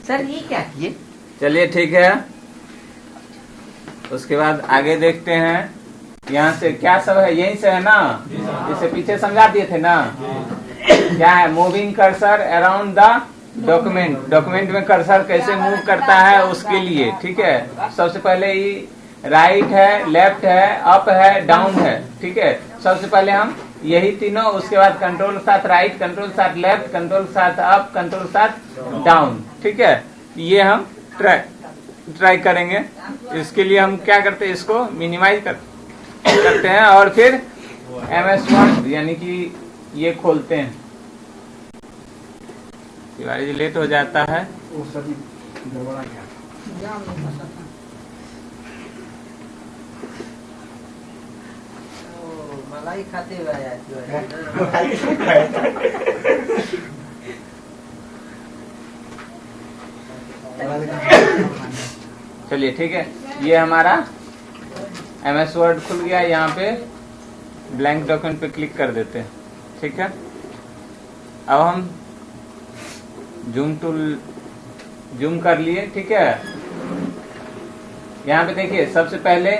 Sir ये क्या किए? चलिए ठीक है, उसके बाद आगे देखते हैं। यहाँ से क्या सब है, यहीं से है ना, इसे पीछे समझा दिए थे ना। क्या है, moving cursor around the document. Document में कर्सर कैसे मूव करता है उसके लिए, ठीक है। सबसे पहले ही राइट है, लेफ्ट है, अप है, डाउन है, ठीक है। सबसे पहले हम यही तीनों, उसके बाद कंट्रोल के साथ राइट, कंट्रोल के साथ लेफ्ट, कंट्रोल के साथ अप, कंट्रोल के साथ डाउन, ठीक है। ये हम ट्राई करेंगे। इसके लिए हम क्या करते हैं, इसको मिनिमाइज करते हैं और फिर MS वर्ड यानी कि ये खोलते हैं। तिवारी जी लेट हो जाता है। मलाई खाते हुए आया चलिए ठीक है, ये हमारा MS वर्ड खुल गया। यहाँ पे ब्लैंक डॉक्यूमेंट पे क्लिक कर देते हैं, ठीक है। अब हम जूम टूल जूम कर लिए, ठीक है। यहाँ पे देखिए, सबसे पहले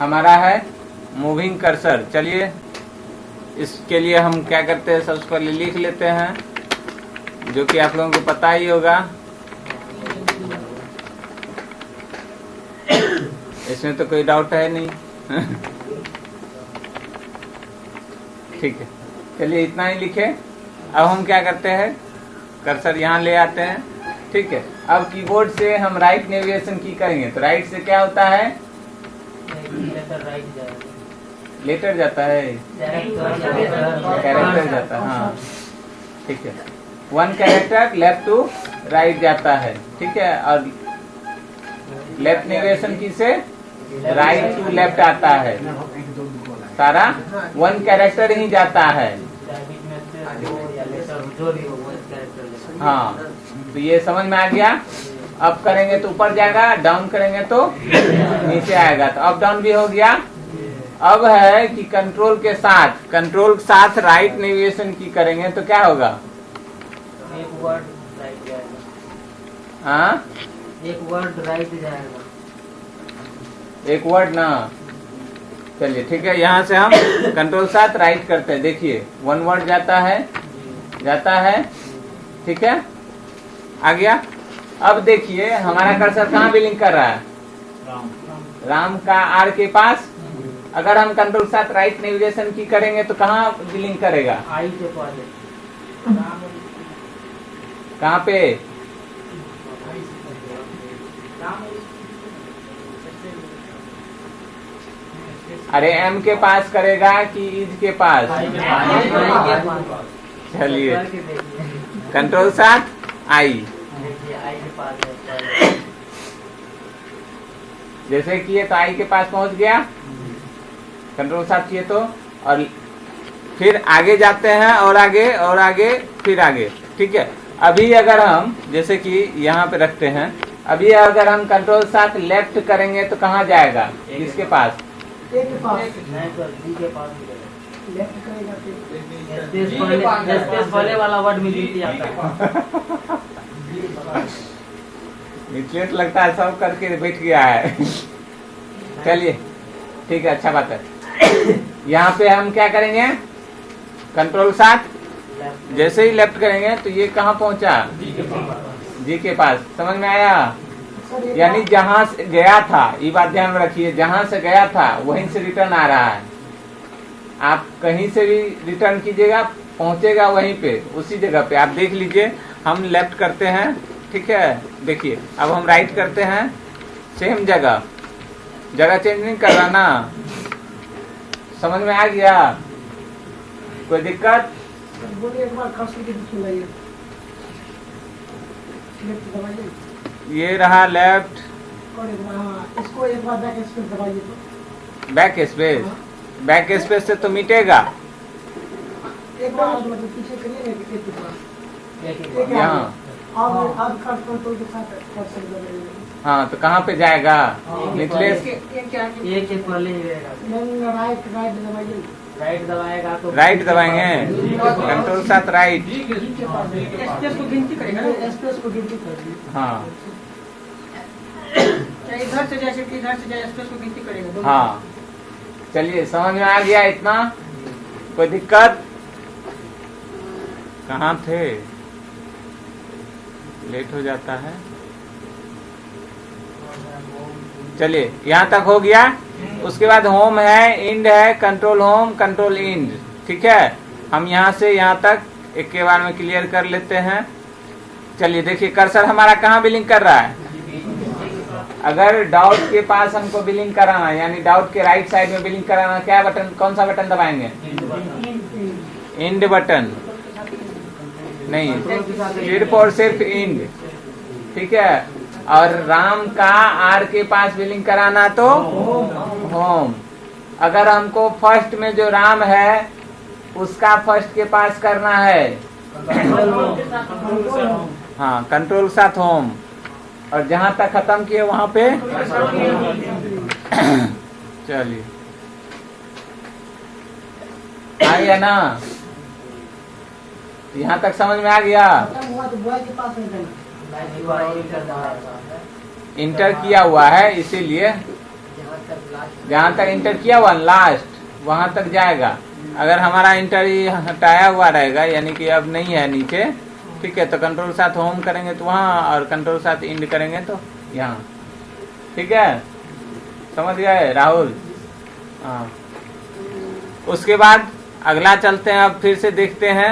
हमारा है मूविंग कर्सर। चलिए इसके लिए हम क्या करते हैं, सबसे पहले लिख लेते हैं, जो कि आप लोगों को पता ही होगा। इसमें तो कोई डाउट है नहीं। ठीक है, चलिए इतना ही लिखे। अब हम क्या करते हैं, कर्सर यहाँ ले आते हैं, ठीक है। अब कीबोर्ड से हम राइट नेविगेशन की करेंगे, तो राइट से क्या होता है, लेटर जाता है, कैरेक्टर जाता है, हाँ ठीक है। 1 कैरेक्टर लेफ्ट टू राइट जाता है, ठीक है। और लेफ्ट नेविगेशन की से राइट टू लेफ्ट आता है, सारा 1 कैरेक्टर ही जाता है। हाँ, तो ये समझ में आ गया। अप करेंगे तो ऊपर जाएगा, डाउन करेंगे तो नीचे आएगा, तो अप डाउन भी हो गया। अब है कि कंट्रोल के साथ राइट नेविगेशन की करेंगे तो क्या होगा, एक वर्ड राइट जाएगा। हाँ, एक वर्ड राइट जाएगा, एक वर्ड ना। चलिए ठीक है, यहाँ से हम कंट्रोल साथ राइट करते हैं। देखिए 1 वर्ड जाता है, ठीक है, आ गया। अब देखिए हमारा कर्सर कहाँ भी लिंक कर रहा है, राम का आर के पास। अगर हम कंट्रोल के साथ राइट नेविगेशन की करेंगे तो कहाँ लिंक करेगा, आई के पहले। कहाँ पे, अरे एम के पास करेगा कि इज के पास। चलिए कंट्रोल साथ आई, जैसे किए तो आई के पास पहुंच गया, कंट्रोल साथ किए तो, और फिर आगे जाते हैं और आगे फिर आगे, ठीक है। अभी अगर हम जैसे कि यहाँ पे रखते हैं, अभी अगर हम कंट्रोल साथ लेफ्ट करेंगे तो कहाँ जाएगा, किसके पास, पहले वाला वर्ड में गिनती आता है। मिसलेट लगता है, सब करके बैठ गया है। चलिए ठीक है, अच्छा बात है। यहाँ पे हम क्या करेंगे, कंट्रोल साथ जैसे ही लेफ्ट करेंगे तो ये कहाँ पहुंचा, जी के पास। समझ में आया, यानी जहां से गया था, ये बात ध्यान में रखिए, जहां से गया था वहीं से रिटर्न आ रहा है। आप कहीं से भी रिटर्न कीजिएगा, पहुंचेगा वहीं पे, उसी जगह पे। आप देख लीजिए, हम लेफ्ट करते हैं, ठीक है। देखिए अब हम राइट करते हैं, सेम जगह चेंज नहीं कर रहा ना। समझ में आ गया, कोई दिक्कत? एक बार ये रहा लेफ्ट, इसको एक बार बैक स्पेस दबाइए तो। बैक स्पेस से तो मिटेगा। एक बार मतलब पीछे करिए ना, एक यहाँ अब कंट्रोल के साथ कर्सर दबाइए। हाँ, तो कहाँ पे जाएगा, निचले एक पहले राइट दबाइए, राइट दबाएगा तो राइट दबाएंगे, कंट्रोल 7 राइट। स्पेस को गिनती करेगा ना, स्पेस को गिनती करेगा। हाँ चाहे इधर से जाए शिफ्ट इधर से जाए, स्पेस को गिनती करेगा दोनों। हाँ, चलिए समझ में आ गया इतना? कोई दिक्कत? कहाँ थे? लेट हो जाता है। चलिए यहाँ तक हो गया। उसके बाद होम है, इंड है, कंट्रोल होम, कंट्रोल इंड। ठीक है, हम यहाँ से यहाँ तक एक के बार में क्लियर कर लेते हैं। चलिए देखिए, कर्सर हमारा कहाँ बिलिंग कर रहा है? अगर डाउट के पास हमको बिलिंग कराना, यानी डाउट के राइट साइड में बिलिंग कराना, क्या बटन, कौन सा बटन दबाएंगे? इंड बटन नहीं, सिर्फ और सिर्फ इंड। ठीक है, और राम का आर के पास बिलिंग कराना तो होम। अगर हमको फर्स्ट में जो राम है उसका फर्स्ट के पास करना है, हाँ, कंट्रोल 7 होम। और जहां तक खत्म किए वहां पे चलिए आ गया ना? यहाँ तक समझ में आ गया? खत्म हुआ तो बॉय के पास नहीं जाना। इंटर किया हुआ है, इसीलिए जहाँ तक इंटर किया हुआ लास्ट वहां तक जाएगा। अगर हमारा इंटर ही हटाया हुआ रहेगा, यानी कि अब नहीं है नीचे, ठीक है, तो कंट्रोल 7 होम करेंगे तो वहाँ, और कंट्रोल 7 इंड करेंगे तो यहाँ। ठीक है, समझ गए राहुल? हाँ, उसके बाद अगला चलते हैं। अब फिर से देखते हैं।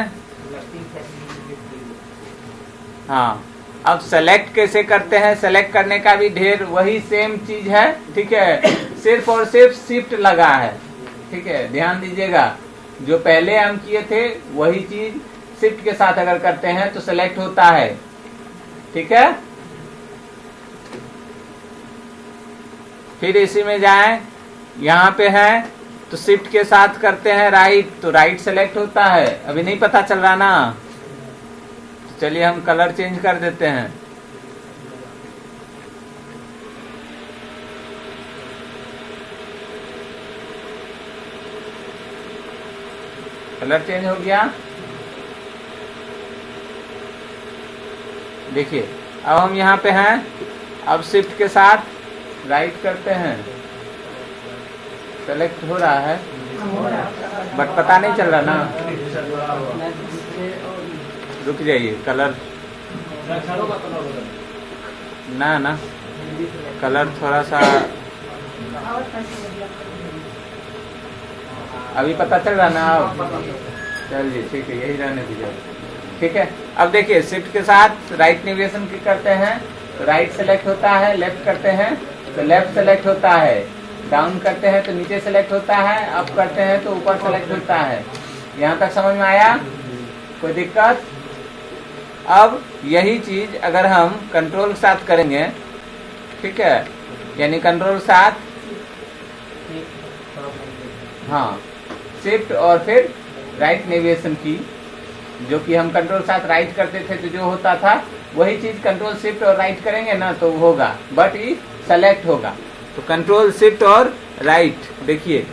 हाँ, अब सेलेक्ट कैसे करते हैं? सेलेक्ट करने का भी ढेर वही सेम चीज है। ठीक है, सिर्फ और सिर्फ शिफ्ट लगा है। ठीक है, ध्यान दीजिएगा, जो पहले हम किए थे वही चीज शिफ्ट के साथ अगर करते हैं तो सेलेक्ट होता है। ठीक है, फिर इसी में जाएं, यहाँ पे है तो शिफ्ट के साथ करते हैं राइट, तो राइट सेलेक्ट होता है। अभी नहीं पता चल रहा ना? चलिए हम कलर चेंज कर देते हैं। कलर चेंज हो गया। देखिए, अब हम यहाँ पे हैं, अब शिफ्ट के साथ राइट करते हैं, सेलेक्ट हो रहा है बट पता नहीं चल रहा ना। रुक जाइए, कलर ना कलर थोड़ा सा अभी पता चल रहा ना? अब चलिए ठीक है, यही रहने दीजिए। ठीक है, अब देखिए, शिफ्ट के साथ राइट नेविगेशन की करते हैं तो राइट सेलेक्ट होता है, लेफ्ट करते हैं तो लेफ्ट सेलेक्ट होता है, डाउन करते हैं तो नीचे सेलेक्ट होता है, अप करते हैं तो ऊपर सेलेक्ट होता है। यहाँ तक समझ में आया? कोई दिक्कत? अब यही चीज अगर हम कंट्रोल के साथ करेंगे, ठीक है, यानी कंट्रोल 7, हाँ, शिफ्ट और फिर राइट नेविगेशन की, जो कि हम कंट्रोल 7 राइट करते थे तो जो होता था वही चीज कंट्रोल शिफ्ट और राइट करेंगे ना तो होगा, बट ये सेलेक्ट होगा। तो कंट्रोल शिफ्ट और राइट, देखिए,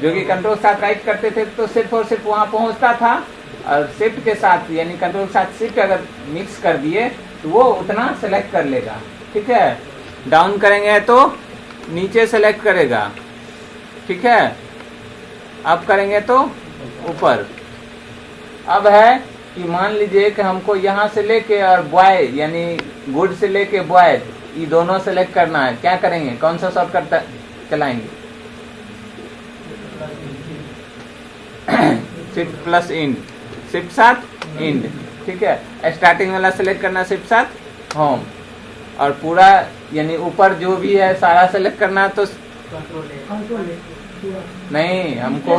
जो कि कंट्रोल 7 राइट करते थे तो सिर्फ और सिर्फ वहां पहुंचता था, और शिफ्ट के साथ यानी कंट्रोल 7 शिफ्ट अगर मिक्स कर दिए तो वो उतना सेलेक्ट कर लेगा। ठीक है, डाउन करेंगे तो नीचे सेलेक्ट करेगा। ठीक है, अप करेंगे तो ऊपर। अब है कि मान लीजिए कि हमको यहाँ से लेके और बॉय यानी गुड से लेके बॉय, ये दोनों सेलेक्ट करना है। क्या करेंगे? कौन सा शॉर्टकट चलाएंगे? Shift plus end, shift 7 end. ठीक है, स्टार्टिंग वाला सेलेक्ट करना शिफ्ट 7 होम, और पूरा यानी ऊपर जो भी है सारा सेलेक्ट करना तो नहीं, हमको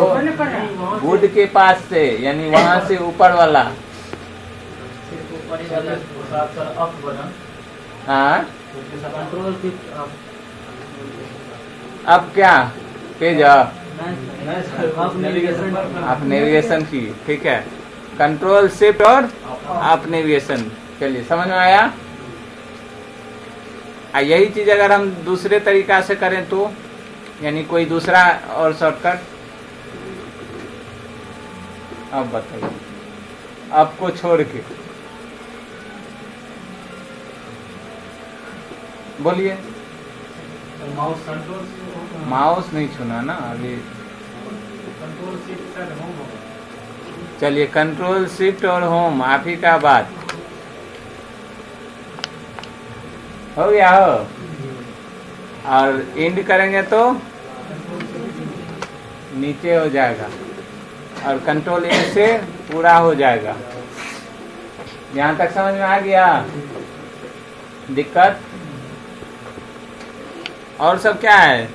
गुड के पास से यानी वहां से ऊपर वाला। हाँ, कंट्रोल शिफ्ट अप। अब क्या पेज आप नेविगेशन की। ठीक है, कंट्रोल शिफ्ट और आप नेविगेशन। चलिए समझ में आया? यही चीज अगर हम दूसरे तरीका से करें तो, यानी कोई दूसरा और शॉर्टकट, अब बताइए, आपको छोड़ के बोलिए। माउस कंट्रोल माउस नहीं छूना ना अभी। कंट्रोल शिफ्ट कर होम होगा। चलिए कंट्रोल शिफ्ट और होम आप ही का बात हो गया हो। और एंड करेंगे तो नीचे हो जाएगा और कंट्रोल ए से पूरा हो जाएगा। यहाँ तक समझ में आ गया दिक्कत? और सब क्या है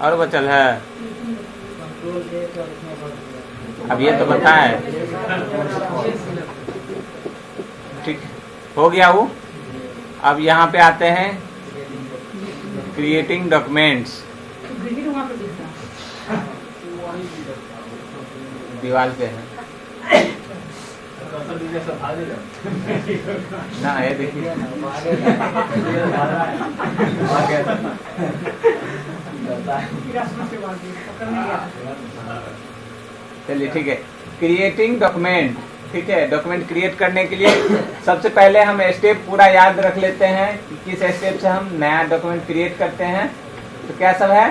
और बचल है? कंट्रोल ए तो इसमें बढ़ गया। अब ये तो बताए ठीक हो गया वो। अब यहाँ पे आते हैं क्रिएटिंग डॉक्यूमेंट्स। ग्रीन वहाँ पे दिखता है। दीवार पे है ना, ये देखिए रास्ते से बात पकड़ने गया। चलिए ठीक है। क्रिएटिंग डॉक्यूमेंट, ठीक है। डॉक्यूमेंट क्रिएट करने के लिए सबसे पहले हम स्टेप पूरा याद रख लेते हैं कि किस स्टेप से हम नया डॉक्यूमेंट क्रिएट करते हैं। तो क्या सब है?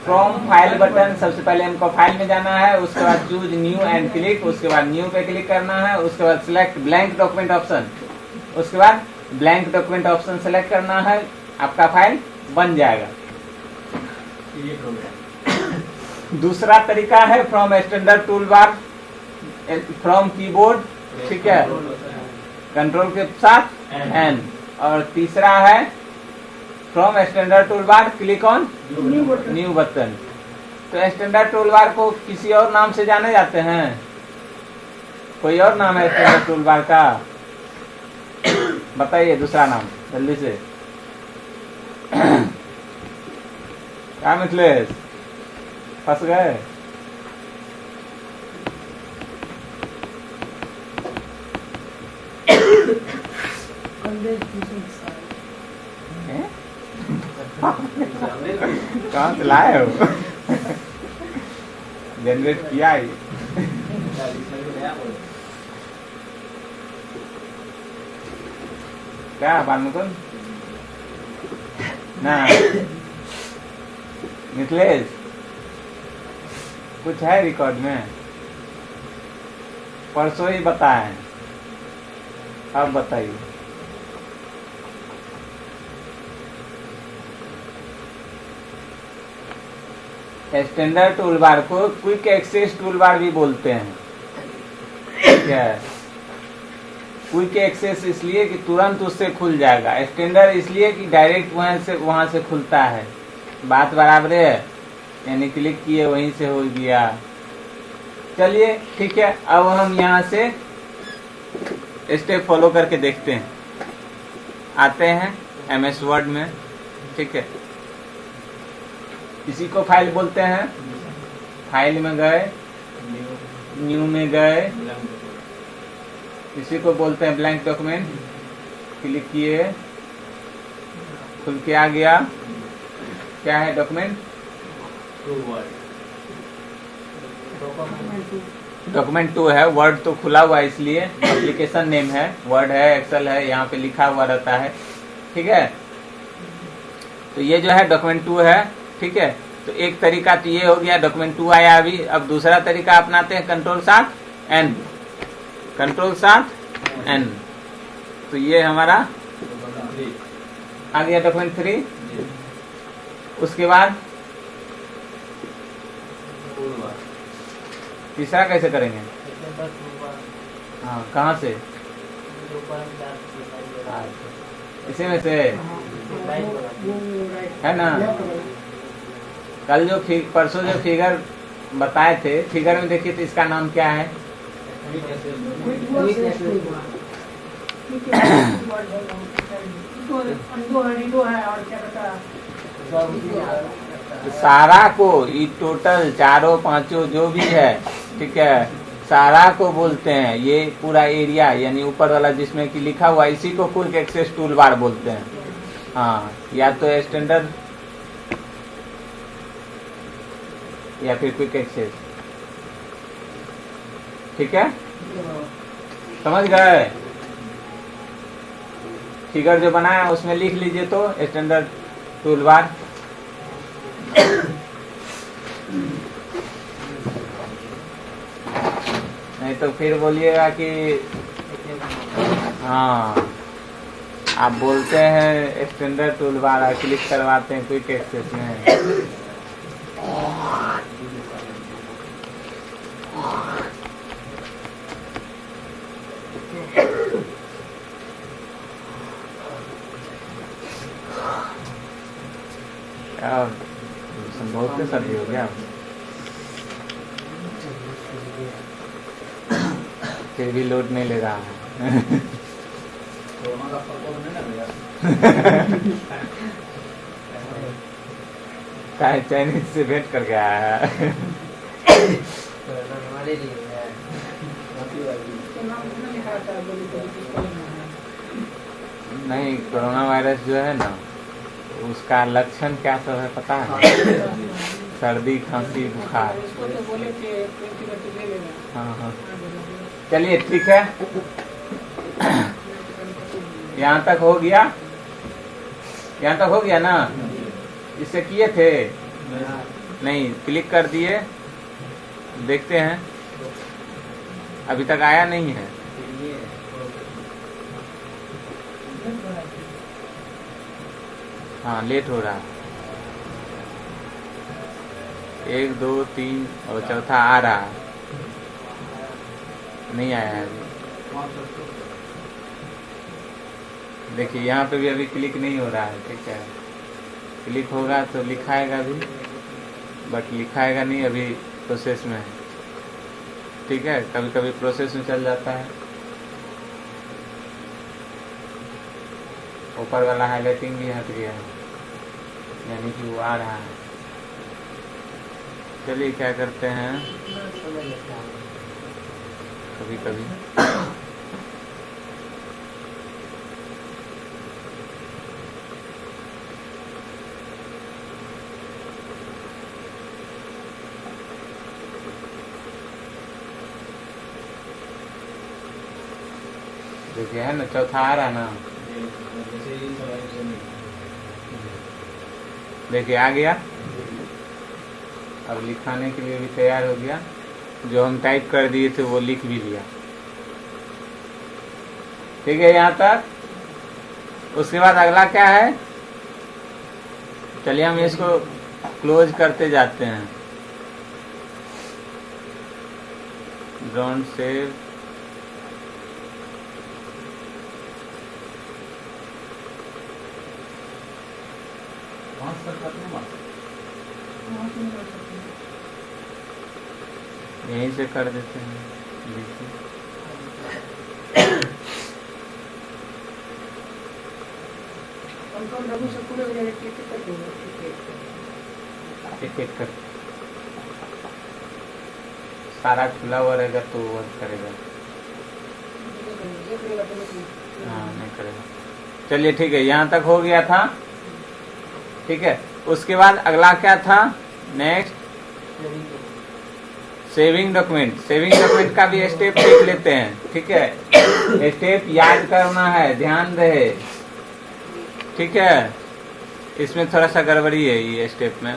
फ्रॉम फाइल बटन, सबसे पहले हमको फाइल में जाना है, उसके बाद चूज न्यू एंड क्लिक, उसके बाद न्यू पे क्लिक करना है, उसके बाद सिलेक्ट ब्लैंक डॉक्यूमेंट ऑप्शन, उसके बाद ब्लैंक डॉक्यूमेंट ऑप्शन सेलेक्ट करना है, आपका फाइल बन जाएगा। दूसरा तरीका है from standard tool bar, from keyboard, ठीक है, कंट्रोल के साथ एन। और तीसरा है from standard tool bar click on new button. तो स्टैंडर्ड टूल बार को किसी और नाम से जाने जाते हैं? कोई और नाम है स्टैंडर्ड टूल बार का? बताइए दूसरा नाम जल्दी से। क्या मिथिलेश फंस गए? हैं? कहाँ से लाए हो? जनरेट किया है क्या बालमुकुंद? ना मिथिलेश कुछ है रिकॉर्ड में? परसों ही बताए, अब बताइए। स्टैंडर्ड टूलबार को क्विक एक्सेस टूलबार भी बोलते हैं। क्या है? क्विक एक्सेस इसलिए कि तुरंत उससे खुल जाएगा, स्टैंडर्ड इसलिए कि डायरेक्ट वहां से खुलता है। बात बराबर है, यानी क्लिक किए वहीं से हो गया। चलिए ठीक है, अब हम यहाँ से स्टेप फॉलो करके देखते हैं। आते हैं MS वर्ड में, ठीक है। इसी को फाइल बोलते हैं। फाइल में गए, न्यू में गए, इसी को बोलते हैं ब्लैंक डॉक्यूमेंट। क्लिक किए, खुल के आ गया। क्या है डॉक्यूमेंट? डॉक्यूमेंट 2 है। वर्ड तो खुला हुआ है इसलिए एप्लीकेशन नेम है, वर्ड है, एक्सेल है, यहाँ पे लिखा हुआ रहता है, ठीक है। तो ये जो है डॉक्यूमेंट 2 है, ठीक है। तो एक तरीका तो ये हो गया, डॉक्यूमेंट 2 आया अभी। अब दूसरा तरीका अपनाते हैं कंट्रोल 7N, कंट्रोल 7N। तो ये हमारा आ गया डॉक्यूमेंट 3। उसके बाद तीसरा कैसे करेंगे? हाँ, कहाँ से? इसी में से है ना। कल जो परसों जो फिगर बताए थे, फिगर में देखिए तो इसका नाम क्या है? सारा को, ये टोटल चारों पांचों जो भी है, ठीक है, सारा को बोलते हैं। ये पूरा एरिया यानी ऊपर वाला जिसमें कि लिखा हुआ, इसी को क्विक एक्सेस टूल बार बोलते हैं। हाँ, या तो स्टैंडर्ड या फिर क्विक एक्सेस। ठीक है, समझ गए। फिगर जो बना है उसमें लिख लीजिए तो स्टैंडर्ड टूल बार। नहीं तो फिर बोलिएगा कि हाँ आप बोलते हैं स्टैंडर्ड टूल बार क्लिक करवाते हैं क्विक एक्सेस में। बहुत से सर्दी हो गया, फिर भी लोड नहीं ले रहा है। कोरोना का प्रकोप नहीं लगेगा। चाइनीज से भेंट करके आया है। हमारे लिए है। तो नाम कितना लिखा था बोली तो किसको लेना है? नहीं, कोरोना वायरस जो है ना उसका लक्षण क्या सब है पता है? सर्दी, खांसी, बुखार। उसको तो बोले कि 20 ले लेना। हाँ हाँ, चलिए ठीक है, यहाँ तक हो गया, यहाँ तक हो गया ना। इससे किए थे नहीं, क्लिक कर दिए, देखते हैं अभी तक आया नहीं है। हाँ लेट हो रहा है, 1 2 3 और चौथा आ रहा है, नहीं आया है अभी। देखिए यहाँ पे भी अभी क्लिक नहीं हो रहा है, ठीक है। क्लिक होगा तो लिखाएगा भी, बट लिखाएगा नहीं, अभी प्रोसेस में है, ठीक है। कभी कभी प्रोसेस में चल जाता है। ऊपर वाला हाईलाइटिंग भी हट गया है, यानी कि वो आ रहा है। चलिए क्या करते हैं, कभी कभी देखिए है ना, चौथा आ रहा है ना, देखिए आ गया। अब लिखाने के लिए भी तैयार हो गया, जो हम टाइप कर दिए थे वो लिख भी लिया, ठीक है यहाँ तक। उसके बाद अगला क्या है, चलिए हम इसको क्लोज करते जाते हैं। डोंट सेव, यहीं से कर देते हैं। कौन रघु से पूरे हो जाएगा, टिकट कर दूंगा। एक एक कर, सारा खुला हुआ रहेगा तो वर्क करेगा। हाँ नहीं करेगा। चलिए ठीक है, यहाँ तक हो गया था, ठीक है। उसके बाद अगला क्या था, next saving document. Saving document का भी स्टेप देख लेते हैं, ठीक है। स्टेप याद करना है, ध्यान रहे, ठीक है। इसमें थोड़ा सा गड़बड़ी है ये स्टेप में।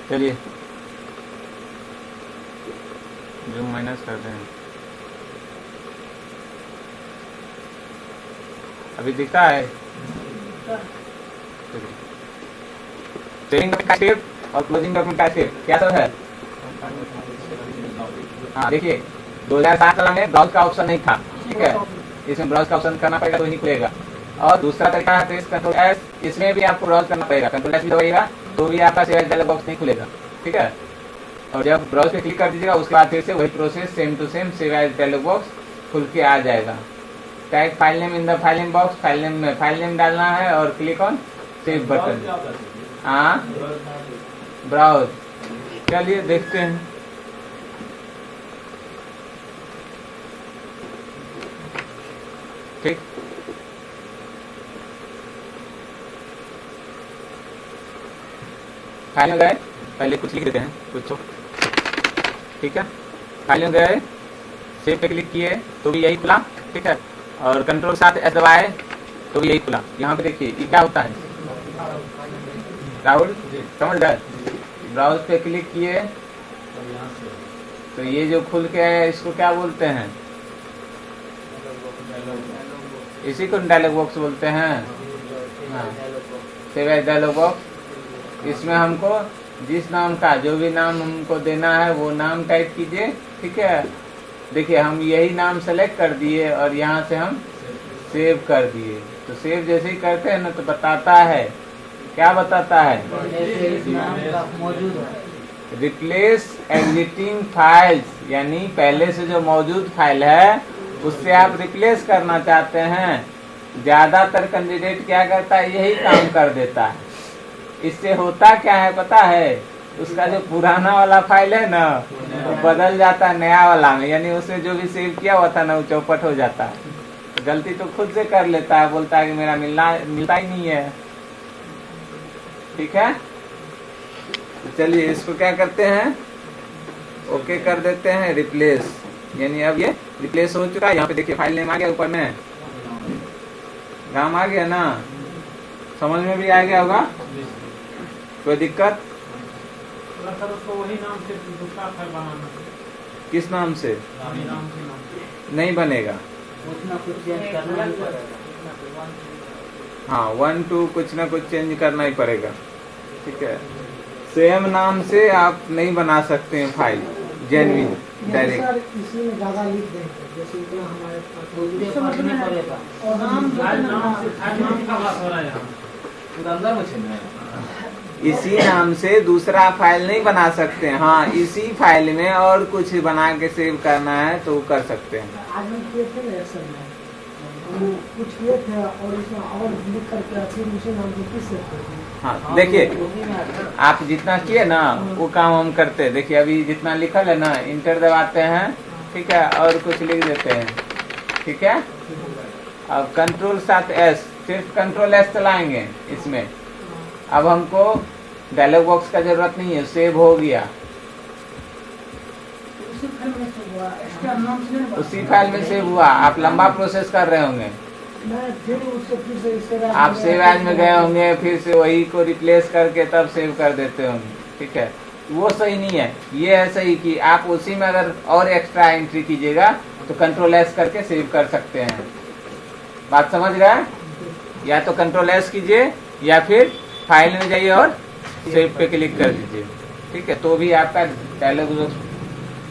चलिए जूम माइनस करते हैं, अभी दिखता है। सेविंग डॉक्यूमेंट का स्टेप और क्लोजिंग डॉक्यूमेंट का स्टेप क्या सब है। हाँ देखिए 2007 साल में ब्राउज का ऑप्शन नहीं था, ठीक है। इसमें ब्राउज का ऑप्शन करना पड़ेगा तो ही खुलेगा। और दूसरा तरीका है कंट्रोल एस, इसमें भी आपको ब्राउज करना पड़ेगा। कंट्रोल एस भी दबाइएगा तो भी आपका सेव एज डायलॉग बॉक्स नहीं खुलेगा, ठीक है। और जब ब्राउज पे क्लिक कर दीजिएगा उसके बाद फिर से वही process same to same save as dialog box खुल के आ जाएगा। Type file name in the file name box, file name में फाइल नेम डालना है और क्लिक ऑन सेव बटन। हाँ, ब्राउज। चलिए देखते हैं। ठीक, फाइल में गए, पहले कुछ लिख देते हैं कुछ। ठीक है, फाइल में गए, सेव पे क्लिक किए तो भी यही खुला। ठीक है, और कंट्रोल 7 दबाए तो भी यही खुला। यहाँ पे देखिए ये क्या होता है, राहुल समझ गए। ब्राउज पे क्लिक किए तो ये जो खुल के है इसको क्या बोलते हैं, इसी को डायलॉग बॉक्स बोलते हैं। हाँ, सेव एज डायलॉग बॉक्स। इसमें हमको जिस नाम का जो भी नाम हमको देना है वो नाम टाइप कीजिए। ठीक है, देखिए हम यही नाम सेलेक्ट कर दिए और यहाँ से हम सेव कर दिए। तो सेव जैसे ही करते हैं ना तो बताता है, क्या बताता है, इस नाम का मौजूद है। रिप्लेस एग्जिस्टिंग फाइल्स, यानी पहले से जो मौजूद फाइल है उससे आप रिप्लेस करना चाहते हैं। ज्यादातर कैंडिडेट क्या करता है, यही काम कर देता है। इससे होता क्या है पता है, उसका जो पुराना वाला फाइल है ना वो बदल जाता है नया वाला में, यानी उसने जो भी सेव किया हुआ था ना वो चौपट हो जाता है। तो गलती तो खुद से कर लेता है, बोलता है कि मेरा मिलता ही नहीं है। ठीक है, तो चलिए इसको क्या करते हैं, ओके कर देते हैं, रिप्लेस। यानी अब ये रिप्लेस हो चुका है। यहाँ पे देखिए फाइल नेम आ गया ऊपर में, नाम आ गया ना, समझ में भी आ गया होगा, कोई दिक्कत? सर उसको वही नाम से दूसरा फाइल बनाना है। किस नाम से? नाम से नहीं बनेगा। उतना कुछ चेंज करना ही पड़ेगा। हाँ, 1 2 कुछ ना कुछ चेंज करना ही पड़ेगा। ठीक है, सेम नाम से आप नहीं बना सकते हैं फाइल जेन्युइन डायरेक्ट। इसी में ज्यादा लिख देंगे, जैसे इतना हमारे पास उसके फर्क नहीं पड़ेगा। और नाम नाम का बात हो रहा है यहाँ। इसी नाम से दूसरा फाइल नहीं बना सकते हैं। हाँ, इसी फाइल में और कुछ बना के सेव करना है तो कर सकते हैं। आज हम किए थे ना असल में, हम कुछ किए थे और इसमें और लिख करके फिर उसी नाम से किस सेव करते हैं। हाँ देखिए, आप जितना किए ना वो काम हम करते हैं। देखिए अभी जितना लिखल है ना, इंटर दबाते हैं, ठीक है, और कुछ लिख देते हैं। ठीक है, अब कंट्रोल 7S, सिर्फ कंट्रोल S चलाएंगे इसमें। अब हमको डायलॉग बॉक्स का जरूरत नहीं है, सेव हो गया। उसी फाइल में सेव हुआ, एक्स्ट्रा नाम से नहीं उसी फाइल में सेव हुआ। आप लंबा प्रोसेस कर रहे होंगे, मैं फिर उससे फिर से सेव आप सेव एज में गए होंगे, फिर से वही को रिप्लेस करके तब सेव कर देते होंगे। ठीक है, वो सही नहीं है। ये है सही कि आप उसी में अगर और एक्स्ट्रा एंट्री कीजिएगा तो कंट्रोल S करके सेव कर सकते हैं। बात समझ गए? या तो कंट्रोल S कीजिए या फिर फाइल में जाइए और सेव पे क्लिक कर दीजिए। ठीक है, तो भी आपका डायलॉग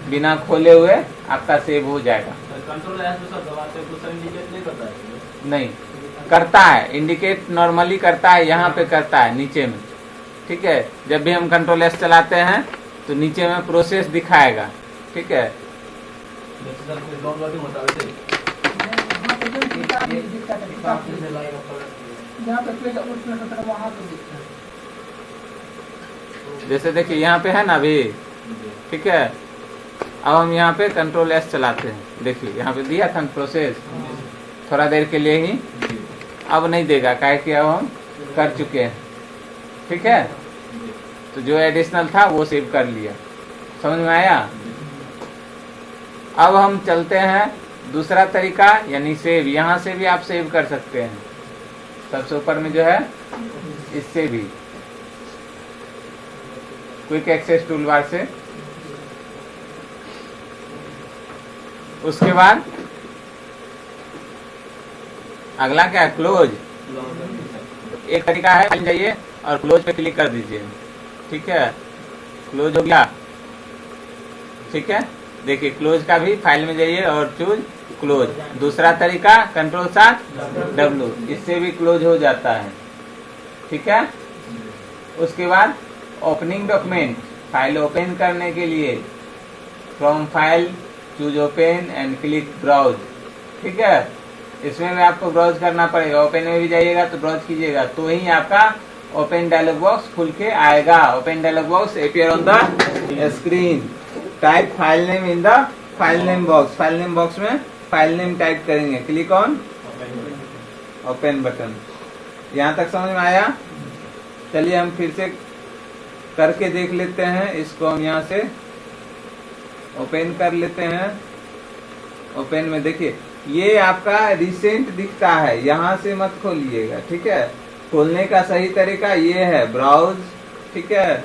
बिना खोले हुए आपका सेव हो जाएगा। कंट्रोल S में सब दबाते हैं, कुछ इंडिकेट नहीं करता है। नहीं करता है, इंडिकेट नॉर्मली करता है, यहाँ पे करता है नीचे में। ठीक है, जब भी हम कंट्रोल S चलाते हैं तो नीचे में प्रोसेस दिखाएगा। ठीक है, जहाँ पे पेज अपलोड करता है वहाँ पे दिखता है। जैसे देखिए यहाँ पे है ना अभी। ठीक है, अब हम यहाँ पे कंट्रोल S चलाते हैं। देखिए यहाँ पे दिया था प्रोसेस थोड़ा देर के लिए ही, अब नहीं देगा, काहे कि अब हम कर चुके हैं। ठीक है, तो जो एडिशनल था वो सेव कर लिया। समझ में आया? अब हम चलते हैं दूसरा तरीका, यानी सेव। यहाँ से भी आप सेव कर सकते हैं, सबसे ऊपर में जो है इससे भी, क्विक एक्सेस टूलबार से। उसके बाद अगला क्या है, क्लोज। एक तरीका है, फाइल जाइए और क्लोज पे क्लिक कर दीजिए। ठीक है, क्लोज हो गया। ठीक है, देखिए क्लोज का भी फाइल में जाइए और चूज क्लोज। दूसरा तरीका कंट्रोल 7W, इससे भी क्लोज हो जाता है। ठीक है, उसके बाद ओपनिंग डॉक्यूमेंट, फाइल ओपन करने के लिए from file choose open and click browse. ठीक है, इसमें भी आपको ब्राउज करना पड़ेगा। ओपन में भी जाइएगा तो ब्राउज कीजिएगा तो ही आपका ओपन डायलॉग बॉक्स खुल के आएगा। Open dialog box appear on the screen. Type file name in the file name box. File name box में फाइल नेम टाइप करेंगे, क्लिक ऑन ओपन बटन। यहाँ तक समझ में आया? चलिए हम फिर से करके देख लेते हैं। इसको हम यहाँ से ओपन कर लेते हैं। ओपन में देखिए ये आपका रिसेंट दिखता है, यहाँ से मत खोलिएगा, ठीक है। खोलने का सही तरीका ये है, ब्राउज, ठीक है।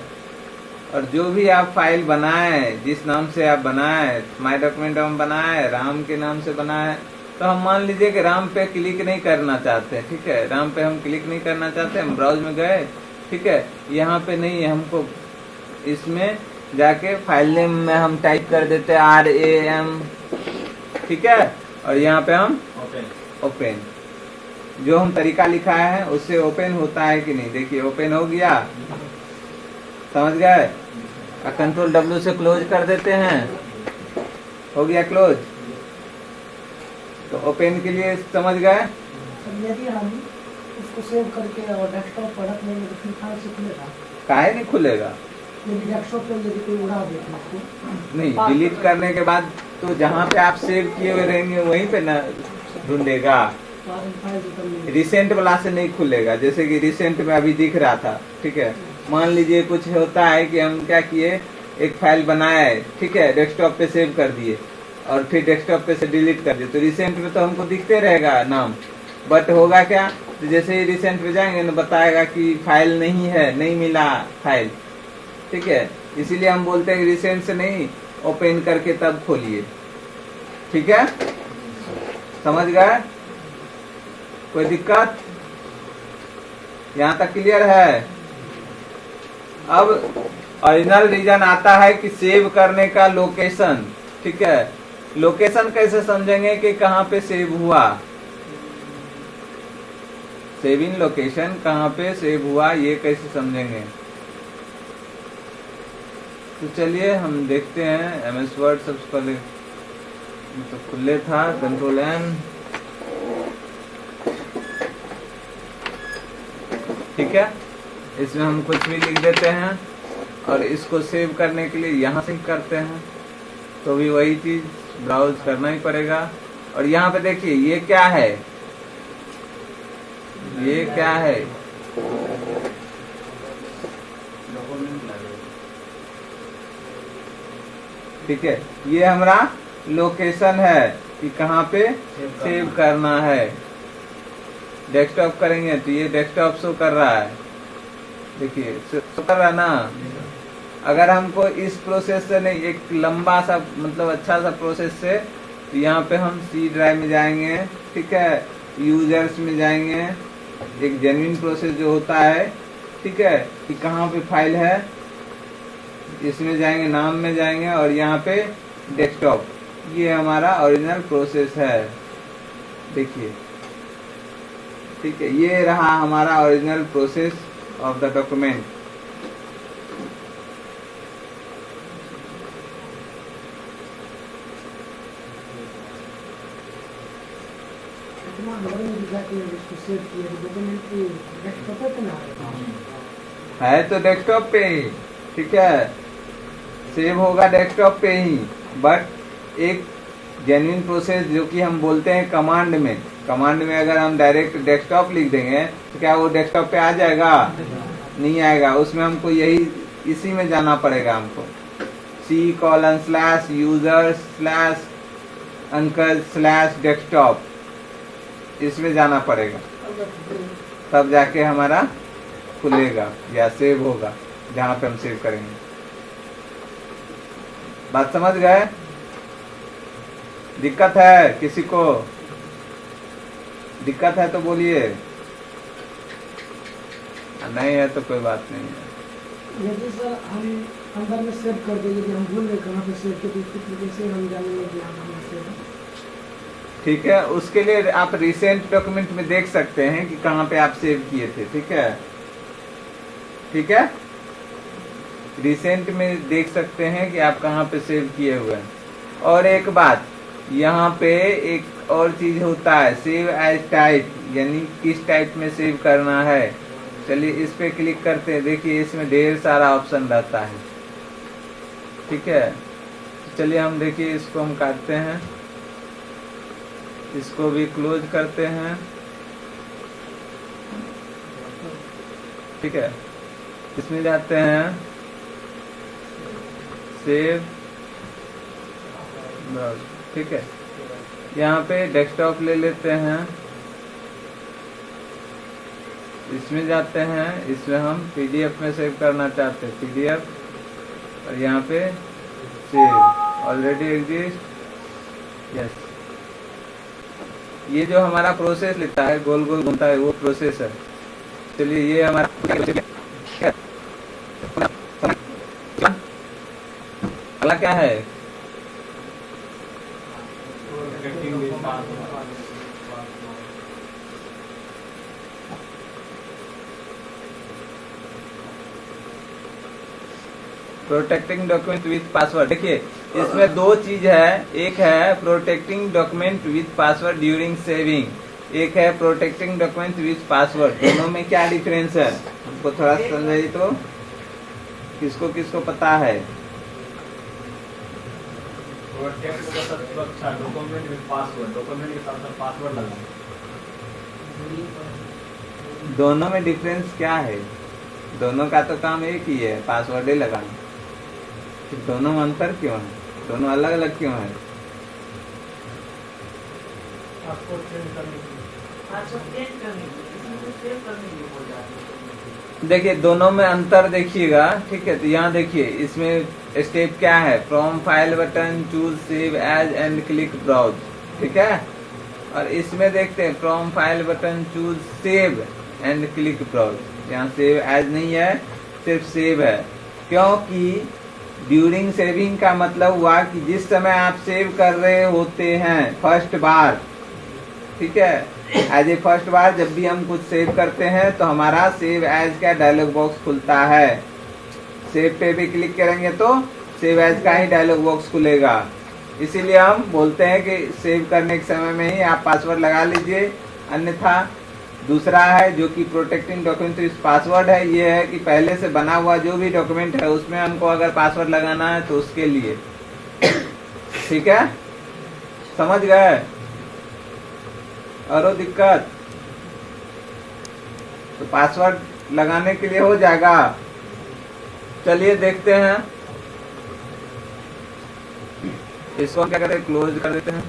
और जो भी आप फाइल बनाए, जिस नाम से आप बनाए, माई डॉक्यूमेंट हम बनाए, राम के नाम से बनाए, तो हम मान लीजिए कि राम पे क्लिक नहीं करना चाहते, ठीक है। राम पे हम क्लिक नहीं करना चाहते, हम ब्राउज में गए, ठीक है। यहाँ पे नहीं है, हमको इसमें जाके फाइल नेम में हम टाइप कर देते हैं RAM, ठीक है। और यहाँ पे हम ओपन, जो हम तरीका लिखा है उससे ओपन होता है कि नहीं, देखिए ओपन हो गया, समझ गए। कंट्रोल W से क्लोज कर देते हैं, हो गया क्लोज। तो ओपन के लिए समझ गए। अब यदि हम उसको सेव करके और डेस्कटॉप पर रख लेंगे तो फिर फाइल से खुलेगा? काहे नहीं खुलेगा? यदि डेस्कटॉप पे यदि कोई उड़ा देता है उसको नहीं, डिलीट करने के बाद तो जहाँ पे आप सेव किए हुए रहेंगे वहीं पे ना ढूंढेगा। फाइल से कर लेंगे। रिसेंट वाला से नहीं खुलेगा। जैसे कि रिसेंट में अभी दिख रहा था, ठीक है। मान लीजिए कुछ होता है कि हम क्या किए, एक फाइल बनाए, ठीक है, डेस्कटॉप पे सेव कर दिए और फिर डेस्कटॉप पे से डिलीट कर दिए, तो रिसेंट में तो हमको दिखते रहेगा नाम, बट होगा क्या, तो जैसे ही रिसेंट पे जाएंगे ना बताएगा कि फाइल नहीं है, नहीं मिला फाइल, ठीक है। इसीलिए हम बोलते हैं रिसेंट से नहीं, ओपन करके तब खोलिए, ठीक है। समझ गए? कोई दिक्कत? यहाँ तक क्लियर है? अब ओरिजिनल रीजन आता है कि सेव करने का लोकेशन, ठीक है। लोकेशन कैसे समझेंगे कि कहाँ पे सेव हुआ, सेविंग लोकेशन कहाँ पे सेव हुआ, ये कैसे समझेंगे। तो चलिए हम देखते हैं। MS वर्ड सबसे पहले तो खुले था, कंट्रोल N, ठीक है। इसमें हम कुछ भी लिख देते हैं और इसको सेव करने के लिए यहाँ से करते हैं, तो भी वही चीज ब्राउज करना ही पड़ेगा। और यहाँ पे देखिए ये क्या है, ये क्या है, ठीक है। ये हमारा लोकेशन है कि कहाँ पे सेव करना है। डेस्कटॉप करेंगे तो ये डेस्कटॉप शो कर रहा है, देखिए शो कर रहा है ना। अगर हमको इस प्रोसेस से नहीं, एक लंबा सा मतलब अच्छा सा प्रोसेस से, तो यहाँ पे हम C ड्राइव में जाएंगे, ठीक है, यूजर्स में जाएंगे, एक जेन्युइन प्रोसेस जो होता है, ठीक है, कि कहाँ पे फाइल है, इसमें जाएंगे, नाम में जाएंगे और यहाँ पे डेस्कटॉप, ये हमारा ओरिजिनल प्रोसेस है, देखिए, ठीक है। ये रहा हमारा original process of the document. है तो डेस्कटॉप पे ही, ठीक है, सेव होगा डेस्कटॉप पे ही। बट एक जेन्युइन प्रोसेस जो कि हम बोलते हैं कमांड में, कमांड में अगर हम डायरेक्ट डेस्कटॉप लिख देंगे तो क्या वो डेस्कटॉप पे आ जाएगा? नहीं आएगा। उसमें हमको यही इसी में जाना पड़ेगा हमको, C:/user/uncle/डेस्कटॉप, इसमें जाना पड़ेगा, तब जाके हमारा खुलेगा या सेव होगा जहाँ पे हम सेव करेंगे। बात समझ गए? दिक्कत है किसी को? दिक्कत है तो बोलिए, नहीं है तो कोई बात नहीं है। यदि सर हम अंदर में सेव कर देंगे, यदि हम भूल गए कहाँ पे सेव किया तो कैसे हम जानेंगे कि हम सेव? ठीक है, उसके लिए आप रिसेंट डॉक्यूमेंट में देख सकते हैं कि कहाँ पे आप सेव किए थे, ठीक है, ठीक है। रिसेंट में देख सकते हैं कि आप कहाँ पे सेव किए हुए हैं। और एक बात, यहाँ पे एक और चीज होता है, सेव एज टाइप, यानी किस टाइप में सेव करना है। चलिए इस पे क्लिक करते हैं। देखिए इसमें ढेर सारा ऑप्शन रहता है, ठीक है। चलिए हम देखिए इसको हम काटते हैं, इसको भी क्लोज करते हैं, ठीक है। इसमें जाते हैं सेव ब्राउज, ठीक है। यहाँ पे डेस्कटॉप ले लेते हैं, इसमें जाते हैं, इसमें हम पीडीएफ में सेव करना चाहते हैं, पीडीएफ, और यहाँ पे सेव ऑलरेडी एग्जिस्ट, यस। ये जो हमारा प्रोसेस लेता है, गोल गोल घूमता है, वो प्रोसेस है। चलिए ये हमारा अगला क्या है, प्रोटेक्टिंग डॉक्यूमेंट विथ पासवर्ड। देखिए इसमें दो चीज है, एक है protecting document with password during saving, एक है प्रोटेक्टिंग डॉक्यूमेंट विथ पासवर्ड। दोनों में क्या डिफरेंस है हमको थोड़ा समझाइए तो, किसको किसको पता है। सुरक्षा डॉक्यूमेंट विद पासवर्ड, डॉक्यूमेंट के साथ साथ पासवर्ड लगाना। दोनों में डिफरेंस क्या है? दोनों का तो काम एक ही है, पासवर्ड ही लगाना। फिर दोनों में अंतर क्यों है? दोनों अलग अलग क्यों है? पासपोर्ट चेंज करने के लिए, पासवर्ड चेंज करने के लिए, इसमें कुछ सेव करने के लिए हो जाता है। देखिए दोनों में अंतर देखिएगा, ठीक है। तो यहाँ देखिए इसमें स्टेप क्या है, from file button choose save as and click browse, ठीक है। और इसमें देखते हैं from file button choose save and click browse. यहाँ सेव एज नहीं है, सिर्फ सेव है, क्योंकि ड्यूरिंग सेविंग का मतलब हुआ कि जिस समय आप सेव कर रहे होते हैं फर्स्ट बार, ठीक है, एज ए फर्स्ट बार जब भी हम कुछ सेव करते हैं तो हमारा सेव एज का डायलॉग बॉक्स खुलता है। सेव पे भी क्लिक करेंगे तो सेव एज का ही डायलॉग बॉक्स खुलेगा। इसीलिए हम बोलते हैं कि सेव करने के समय में ही आप पासवर्ड लगा लीजिए, अन्यथा। दूसरा है जो कि प्रोटेक्टिंग डॉक्यूमेंट विथ पासवर्ड है, ये है कि पहले से बना हुआ जो भी डॉक्यूमेंट है उसमें हमको अगर पासवर्ड लगाना है तो उसके लिए, ठीक है, समझ गए। और दिक्कत तो पासवर्ड लगाने के लिए हो जाएगा। चलिए देखते हैं इसको क्या करते हैं, क्लोज कर देते हैं।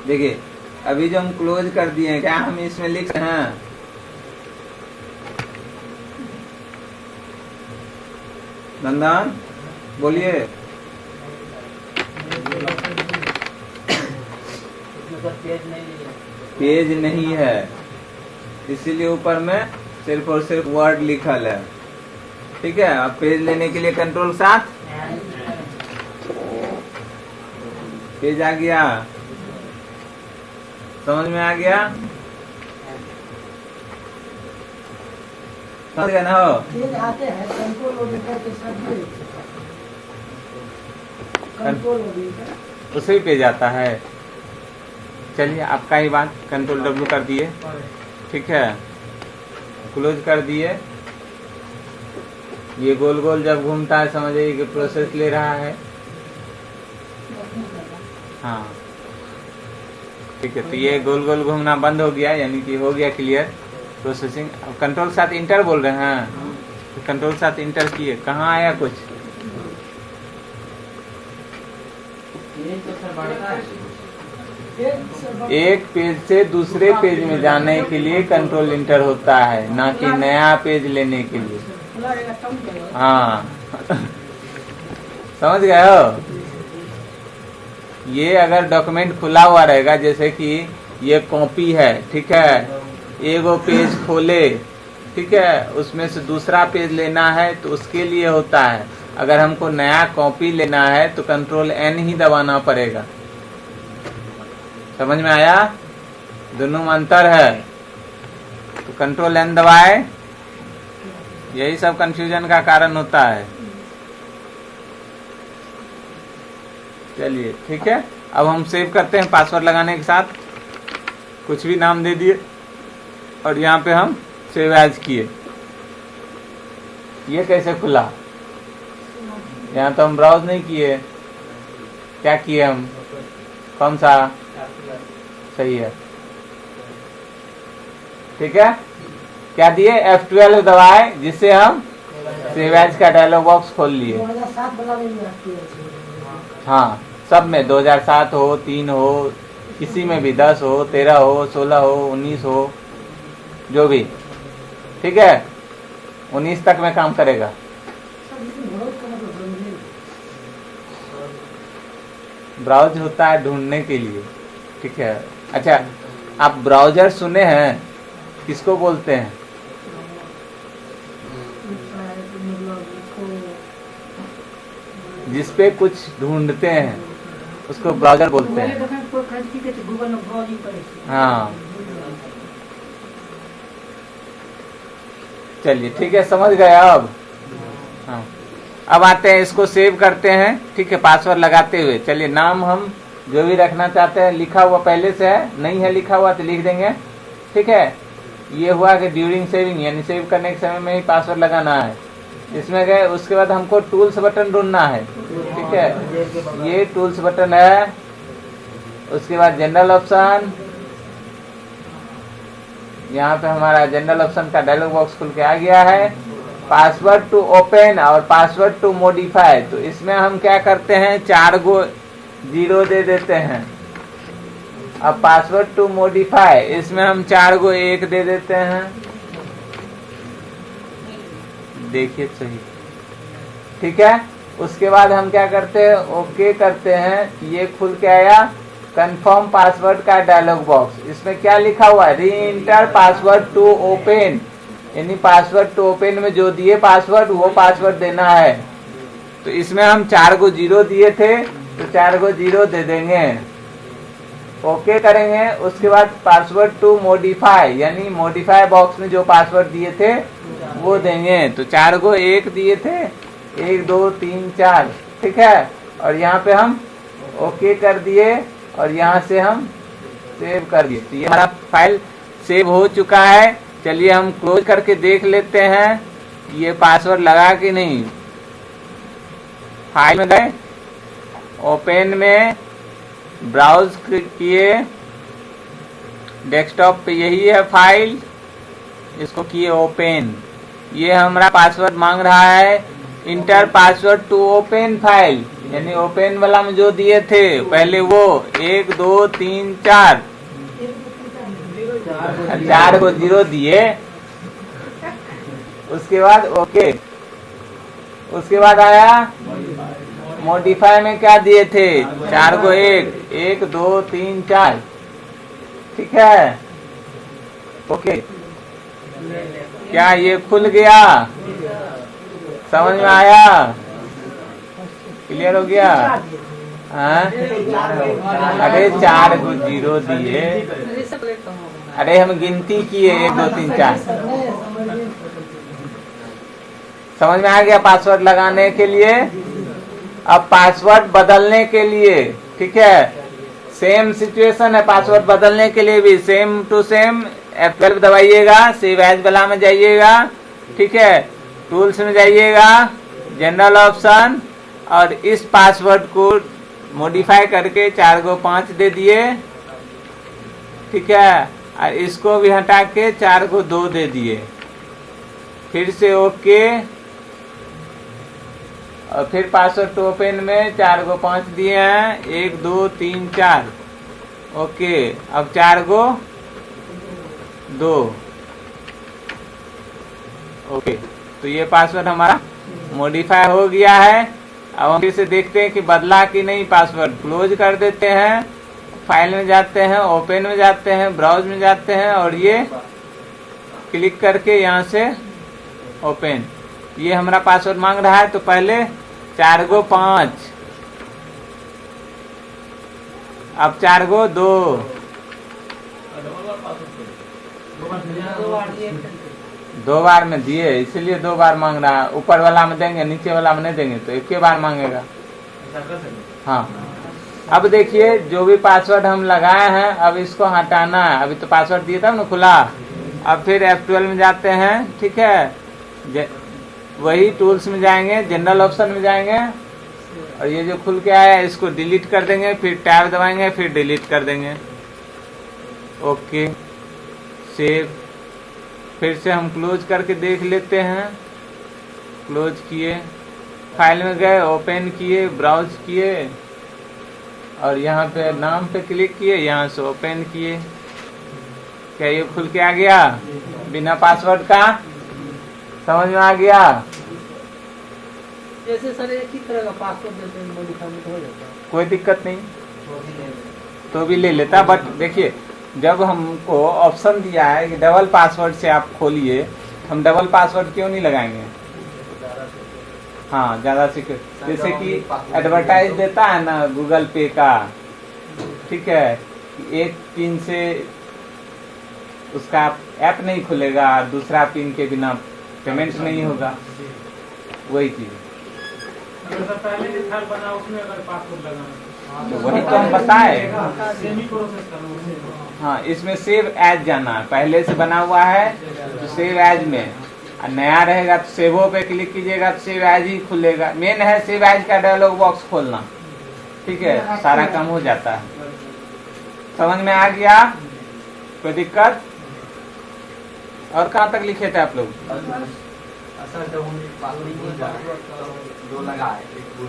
देखिए अभी जो हम क्लोज कर दिए हैं, क्या हम इसमें लिख रहे हैं, नंदन बोलिए। पेज नहीं है, इसीलिए ऊपर में सिर्फ और सिर्फ वर्ड लिखल है, ठीक है। अब पेज लेने के लिए कंट्रोल 7, पेज आ गया, समझ में आ गया, समझ गया ना हो। पेज आते हैं कंट्रोल और एंटर के साथ में, कंट्रोल और एंटर उसे ही पेज आता है। चलिए आपका ही बात, कंट्रोल डब्ल्यू कर दिए, ठीक है, क्लोज कर दिए। ये गोल गोल जब घूमता है समझिए कि प्रोसेस ले रहा है, हाँ ठीक है। तो ये गोल गोल घूमना बंद हो गया, यानी कि हो गया क्लियर प्रोसेसिंग। अब कंट्रोल 7 इंटर बोल रहे हैं, तो कंट्रोल 7 इंटर किए, कहाँ आया कुछ, एक पेज से दूसरे पेज में जाने के लिए कंट्रोल इंटर होता है, ना कि नया पेज लेने के लिए। हाँ समझ गए हो। ये अगर डॉक्यूमेंट खुला हुआ रहेगा, जैसे कि ये कॉपी है, ठीक है, एगो पेज खोले, ठीक है, उसमें से दूसरा पेज लेना है तो उसके लिए होता है। अगर हमको नया कॉपी लेना है तो कंट्रोल N ही दबाना पड़ेगा। समझ में आया, दोनों में अंतर है। तो कंट्रोल N दबाए यही सब कंफ्यूजन का कारण होता है। चलिए ठीक है, अब हम सेव करते हैं पासवर्ड लगाने के साथ। कुछ भी नाम दे दिए और यहाँ पे हम सेव एज किए। ये कैसे खुला? यहाँ तो हम ब्राउज नहीं किए, क्या किए हम? कौन सा सही है? ठीक है, क्या दिए? F12 दबाए, जिससे हम सेव एज का डायलॉग बॉक्स खोल लिए। 2007 वाला में भी रखती है। हाँ, सब में 2007 हो, 3 हो, किसी में भी 10 हो, 13 हो, 16 हो, 19 हो, जो भी। ठीक है, 19 तक में काम करेगा। सब इसमें ब्राउज का मतलब समझिए। ब्राउज होता है ढूंढने के लिए। ठीक है, अच्छा, आप ब्राउजर सुने हैं? किसको बोलते हैं? मतलब इसको जिसपे कुछ ढूंढते हैं उसको ब्राउजर बोलते हैं। गूगल में ब्राउजिंग करे। हाँ, चलिए ठीक है, समझ गए अब। हाँ, अब आते हैं, इसको सेव करते हैं। ठीक है, पासवर्ड लगाते हुए चलिए, नाम हम जो भी रखना चाहते हैं लिखा हुआ पहले से है, नहीं है लिखा हुआ तो लिख देंगे। ठीक है, ये हुआ कि ड्यूरिंग सेविंग, यानी सेव करने के समय में ही पासवर्ड लगाना है। इसमें गए, उसके बाद हमको टूल्स बटन ढूंढना है। ठीक है, ये टूल्स बटन है। उसके बाद जनरल ऑप्शन, यहाँ पे हमारा जनरल ऑप्शन का डायलॉग बॉक्स खुल के आ गया है। पासवर्ड टू ओपन और पासवर्ड टू मॉडिफाई, तो इसमें हम क्या करते हैं, 4 गो 0 दे देते हैं। अब पासवर्ड टू मॉडिफाई, इसमें हम 4 गो 1 दे देते हैं। देखिए सही, ठीक है। उसके बाद हम क्या करते हैं, ओके करते हैं। ये खुल के आया कंफर्म पासवर्ड का डायलॉग बॉक्स। इसमें क्या लिखा हुआ है, री इंटर पासवर्ड टू ओपन, यानी पासवर्ड टू ओपन में जो दिए पासवर्ड वो पासवर्ड देना है। तो इसमें हम 4 गो 0 दिए थे, तो 4 गो 0 दे देंगे। ओके करेंगे। उसके बाद पासवर्ड टू मॉडिफाई, यानी मॉडिफाई बॉक्स में जो पासवर्ड दिए थे वो देंगे। तो 4 गो 1 दिए थे, 1 2 3 4, ठीक है। और यहाँ पे हम ओके कर दिए और यहाँ से हम सेव कर दिए। तो ये हमारा फाइल सेव हो चुका है। चलिए हम क्लोज करके देख लेते हैं ये पासवर्ड लगा कि नहीं। फाइल में गए, ओपन में ब्राउज किए, डेस्कटॉप पे यही है फाइल, इसको किए ओपन। ये हमारा पासवर्ड मांग रहा है, enter password to open file, यानी ओपन वाला में जो दिए थे पहले वो 1 2 3 4 4 को 0 दिए। उसके बाद ओके, उसके बाद आया मॉडिफाई में क्या दिए थे, 4 को 1 2 3 4, ठीक है। ओके, क्या ये खुल गया? समझ में आया? क्लियर हो गया? हाँ? अरे 4 को 0 दिए, अरे हम गिनती किए 1 2 3 4। समझ में आ गया पासवर्ड लगाने के लिए। अब पासवर्ड बदलने के लिए, ठीक है, सेम सिचुएशन है। पासवर्ड बदलने के लिए भी सेम टू सेम F12 दबाइएगा, सेव एज वाला में जाइएगा, ठीक है, टूल्स में जाइएगा, जनरल ऑप्शन, और इस पासवर्ड को मॉडिफाई करके 4 को 5 दे दिए, ठीक है, और इसको भी हटा के 4 को 2 दे दिए। फिर से ओके, और फिर पासवर्ड टू ओपन में 4 को 5 दिए हैं, 1 2 3 4, ओके। अब 4 को 2, ओके। तो ये पासवर्ड हमारा मॉडिफाई हो गया है। अब हम फिर से देखते हैं कि बदला कि नहीं पासवर्ड। क्लोज कर देते हैं, फाइल में जाते हैं, ओपन में जाते हैं, ब्राउज में जाते हैं, और ये क्लिक करके यहाँ से ओपन। ये हमारा पासवर्ड मांग रहा है, तो पहले 4 को 5, अब 4 को 2, 2 बार में दिए, इसीलिए 2 बार मांग रहा है। ऊपर वाला में देंगे, नीचे वाला में नहीं देंगे, तो एक ही बार मांगेगा। ऐसा कर सकते? हाँ, अब देखिए जो भी पासवर्ड हम लगाए हैं, अब इसको हटाना है। अभी तो पासवर्ड दिए था ना खुला। अब फिर F12 में जाते हैं, ठीक है, वही टूल्स में जाएंगे, जनरल ऑप्शन में जाएंगे, और ये जो खुल के आया है इसको डिलीट कर देंगे, फिर टैब दबाएंगे, फिर डिलीट कर देंगे। Okay, save. फिर से हम क्लोज करके देख लेते हैं। क्लोज किए, फाइल में गए, ओपन किए, ब्राउज किए, और यहाँ पे नाम पे क्लिक किए, यहाँ से ओपन किए। क्या ये खुल के आ गया बिना पासवर्ड का? समझ में आ गया? जैसे सर एक ही तरह का पासवर्ड जैसे मॉडिफाई हो जाता है, कोई दिक्कत नहीं, तो भी ले लेते। तो भी ले लेता। बट देखिए, जब हमको ऑप्शन दिया है कि डबल पासवर्ड से आप खोलिए, हम डबल पासवर्ड क्यों नहीं लगाएंगे? हाँ, ज्यादा सिक्योर। जैसे कि एडवर्टाइज देता है ना गूगल पे का, ठीक है, कि एक पिन से उसका ऐप नहीं खुलेगा, दूसरा पिन के बिना पेमेंट नहीं होगा, वही चीज। अगर पहले जो फाइल बना उसमें अगर पासवर्ड लगाना, तो वही तो हम बताए। सेमी प्रोसेस करना उसमें। हाँ, इसमें सेव एज जाना है, पहले से बना हुआ है तो सेव एज में, और नया रहेगा तो सेवो पे क्लिक कीजिएगा तो सेव एज ही खुलेगा। मेन है सेव एज का डायलॉग बॉक्स खोलना, ठीक है, सारा काम हो जाता है। समझ में आ गया? कोई दिक्कत? और कहाँ तक लिखे थे आप लोग? असल जब हम पासवर्ड भूल जाए दो लगाए, एक भूल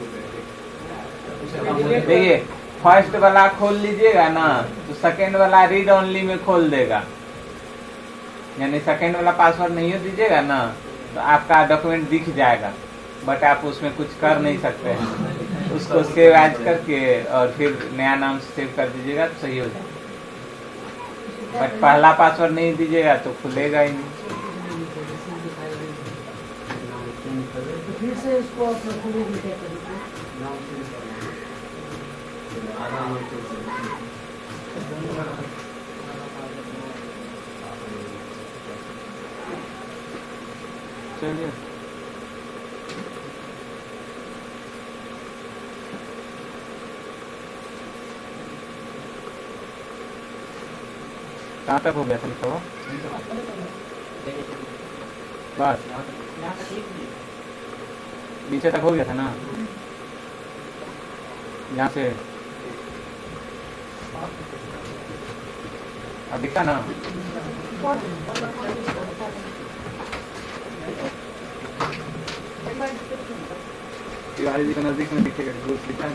गए। देखिए, फर्स्ट वाला खोल लीजिएगा ना तो सेकंड वाला रीड ओनली में खोल देगा, यानी सेकंड वाला पासवर्ड नहीं दीजिएगा ना तो आपका डॉक्यूमेंट दिख जाएगा, बट आप उसमें कुछ कर नहीं सकते हैं। उसको सेव एज करके और फिर नया नाम से सेव कर दीजिएगा तो सही हो जाएगा। बट पहला पासवर्ड नहीं दीजिएगा तो खुलेगा ही नहीं। तो फिर से इसको आप खोलिए, क्या करेंगे? चलिए, कहाँ तक हो गया था लिखा हुआ? बस नीचे तक हो गया था ना, यहाँ से अब दिखता ना। तिवारी जी के नजदीक में दिखेगा, दिखता है।